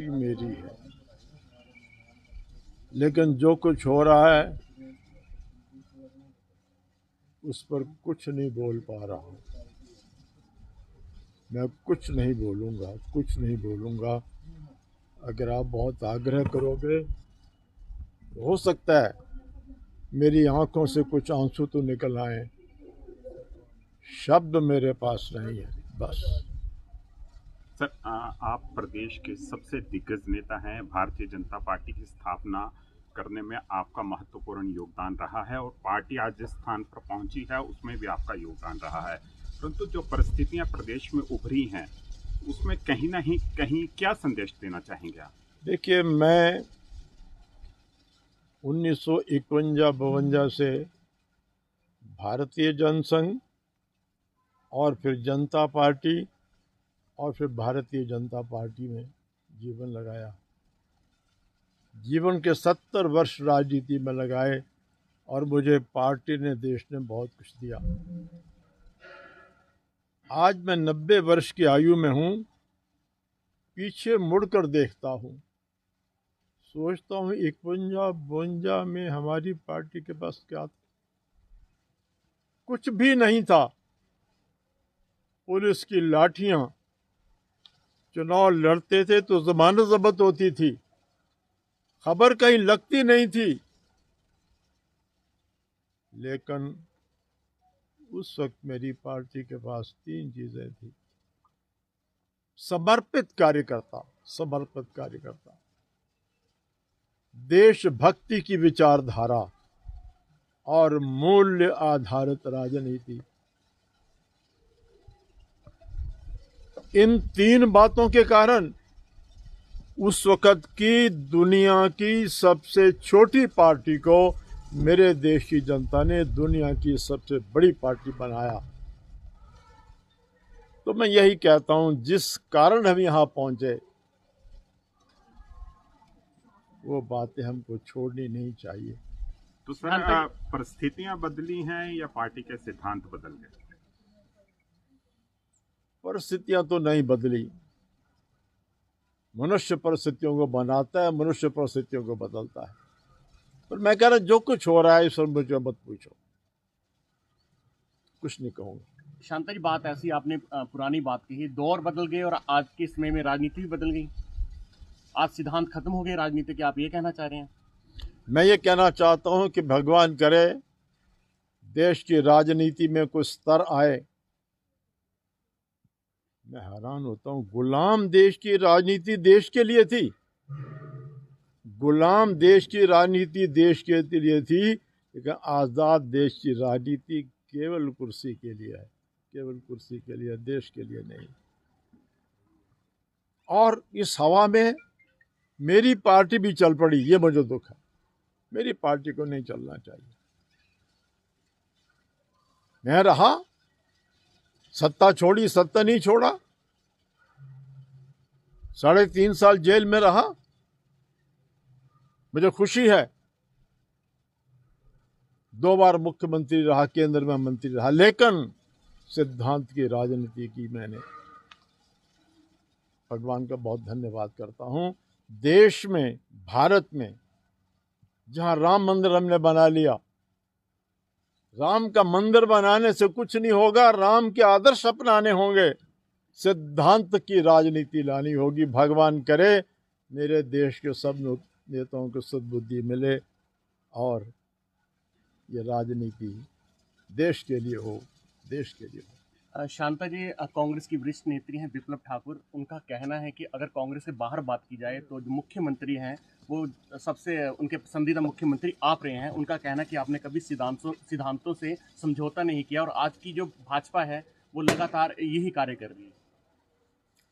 मेरी है, लेकिन जो कुछ हो रहा है उस पर कुछ नहीं बोल पा रहा हूँ। मैं कुछ नहीं बोलूँगा। अगर आप बहुत आग्रह करोगे तो हो सकता है मेरी आंखों से कुछ आंसू तो निकल आए। शब्द मेरे पास नहीं है बस। सर, आप प्रदेश के सबसे दिग्गज नेता हैं। भारतीय जनता पार्टी की स्थापना करने में आपका महत्वपूर्ण योगदान रहा है और पार्टी आज जिस स्थान पर पहुंची है उसमें भी आपका योगदान रहा है। परंतु जो परिस्थितियां प्रदेश में उभरी हैं उसमें कहीं ना कहीं क्या संदेश देना चाहेंगे आप? देखिए, मैं 1951-52 से भारतीय जनसंघ और फिर जनता पार्टी और फिर भारतीय जनता पार्टी में जीवन लगाया। जीवन के 70 वर्ष राजनीति में लगाए और मुझे पार्टी ने, देश ने बहुत कुछ दिया। आज मैं 90 वर्ष की आयु में हूँ। पीछे मुड़कर देखता हूँ, सोचता हूँ 51-52 में हमारी पार्टी के पास क्या था? कुछ भी नहीं था। पुलिस की लाठियां, चुनाव लड़ते थे तो जमानत जब्त होती थी, खबर कहीं लगती नहीं थी। लेकिन उस वक्त मेरी पार्टी के पास 3 चीजें थी। समर्पित कार्यकर्ता, देशभक्ति की विचारधारा और मूल्य आधारित राजनीति। इन 3 बातों के कारण उस वक्त की दुनिया की सबसे छोटी पार्टी को मेरे देश की जनता ने दुनिया की सबसे बड़ी पार्टी बनाया। तो मैं यही कहता हूं, जिस कारण हम यहां पहुंचे वो बातें हमको छोड़नी नहीं चाहिए। तो सर, परिस्थितियां बदली हैं या पार्टी के सिद्धांत बदल गए? परिस्थितियां तो नहीं बदली। मनुष्य परिस्थितियों को बनाता है, मनुष्य परिस्थितियों को बदलता है। पर मैं कह रहा, जो कुछ हो रहा है इस पर मुझे मत पूछो, कुछ नहीं कहूँगा। शांता जी, बात ऐसी आपने पुरानी बात कही, दौर बदल गए और आज के समय में राजनीति भी बदल गई। आज सिद्धांत खत्म हो गए राजनीति के, आप ये कहना चाह रहे हैं? मैं ये कहना चाहता हूं कि भगवान करे देश की राजनीति में कुछ स्तर आए। मैं हैरान होता हूं, गुलाम देश की राजनीति देश के लिए थी। गुलाम देश की राजनीति देश के लिए थी, लेकिन आज़ाद देश की राजनीति केवल कुर्सी के लिए है, केवल कुर्सी के लिए, देश के लिए नहीं। और इस हवा में मेरी पार्टी भी चल पड़ी, ये मुझे दुख है। मेरी पार्टी को नहीं चलना चाहिए। मैं रहा, सत्ता छोड़ी, सत्ता नहीं छोड़ा। 3.5 साल जेल में रहा, मुझे खुशी है। 2 बार मुख्यमंत्री रहा, केंद्र में मंत्री रहा, लेकिन सिद्धांत की राजनीति की मैंने। भगवान का बहुत धन्यवाद करता हूं। देश में, भारत में, जहां राम मंदिर हमने बना लिया, राम का मंदिर बनाने से कुछ नहीं होगा, राम के आदर्श अपनाने होंगे, सिद्धांत की राजनीति लानी होगी। भगवान करे मेरे देश के सब नेताओं को सद्बुद्धि मिले और ये राजनीति देश के लिए हो, देश के लिए हो। शांता जी, कांग्रेस की वरिष्ठ नेत्री हैं विप्लव ठाकुर, उनका कहना है कि अगर कांग्रेस से बाहर बात की जाए तो जो मुख्यमंत्री हैं वो सबसे उनके पसंदीदा मुख्यमंत्री आप रहे हैं। उनका कहना कि आपने कभी सिद्धांतों से समझौता नहीं किया और आज की जो भाजपा है वो लगातार यही कार्य कर रही है।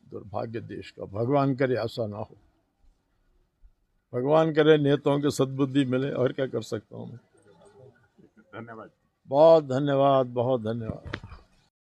दुर्भाग्य देश का, भगवान करे ऐसा ना हो। भगवान करे नेताओं की सद्बुद्धि मिले, और क्या कर सकता हूँ मैं। धन्यवाद। बहुत धन्यवाद, बहुत धन्यवाद।